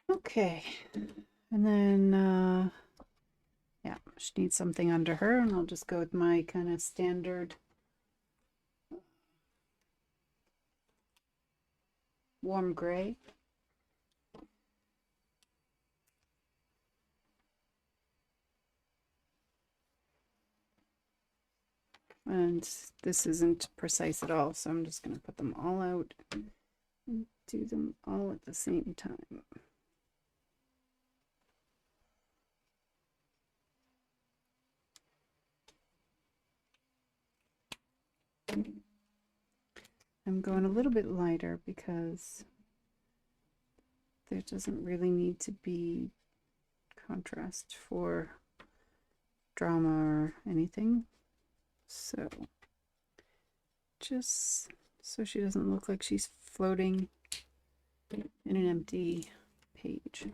Okay. And then, yeah, she needs something under her, and I'll just go with my kind of standard warm gray. And this isn't precise at all, so I'm just going to put them all out and do them all at the same time. I'm going a little bit lighter because there doesn't really need to be contrast for drama or anything. So just so she doesn't look like she's floating in an empty page.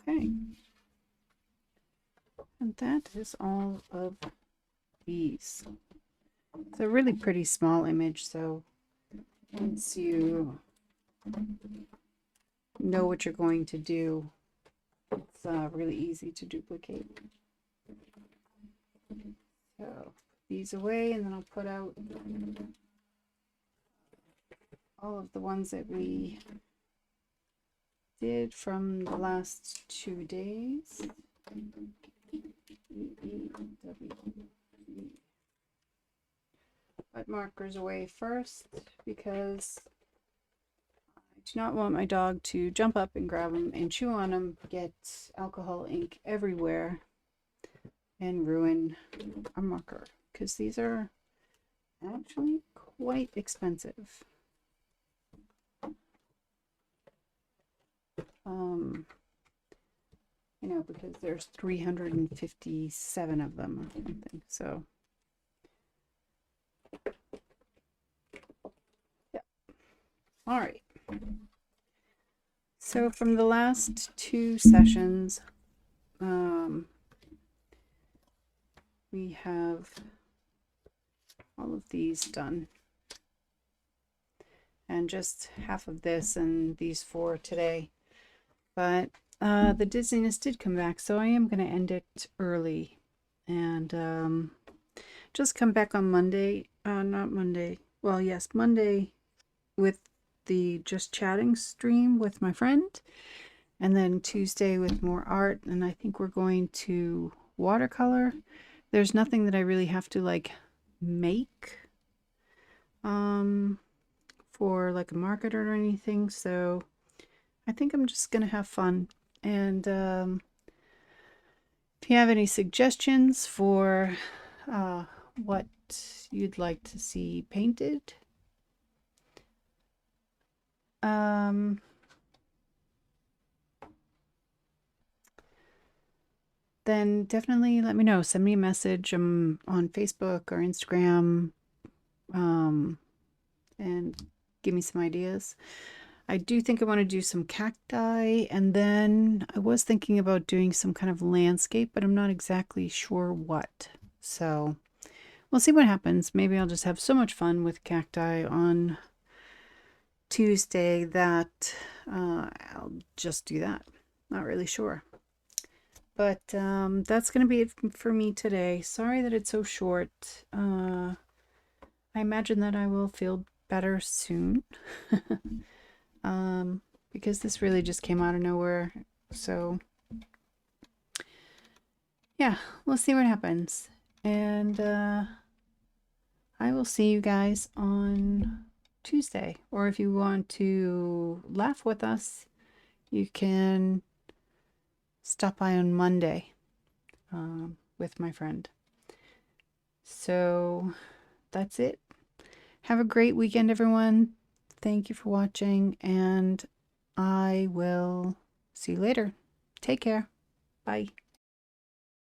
Okay. And that is all of these. It's a really pretty small image, so once you know what you're going to do, it's really easy to duplicate. So put these away, and then I'll put out all of the ones that we did from the last 2 days. Put markers away first because I do not want my dog to jump up and grab them and chew on them, get alcohol ink everywhere, and ruin a marker, because these are actually quite expensive. You know, because there's 357 of them or something. So yeah. All right. So from the last 2 sessions, we have all of these done, and just half of this and these 4 today. But the dizziness did come back, so I am going to end it early and just come back on Monday. Not Monday. Well, yes, Monday with the just chatting stream with my friend, and then Tuesday with more art. And I think we're going to watercolor. There's nothing that I really have to like make for like a market or anything, so I think I'm just gonna have fun. And if you have any suggestions for what you'd like to see painted, then definitely let me know. Send me a message on Facebook or Instagram, and give me some ideas. I do think I want to do some cacti, and then I was thinking about doing some kind of landscape, but I'm not exactly sure what. So we'll see what happens. Maybe I'll just have so much fun with cacti on Tuesday that I'll just do that. Not really sure. But that's going to be it for me today. Sorry that it's so short. I imagine that I will feel better soon. Because this really just came out of nowhere. So yeah, we'll see what happens. And I will see you guys on Tuesday. Or if you want to laugh with us, you can stop by on Monday with my friend. So that's it. Have a great weekend, everyone. Thank you for watching, and I will see you later. Take care. Bye.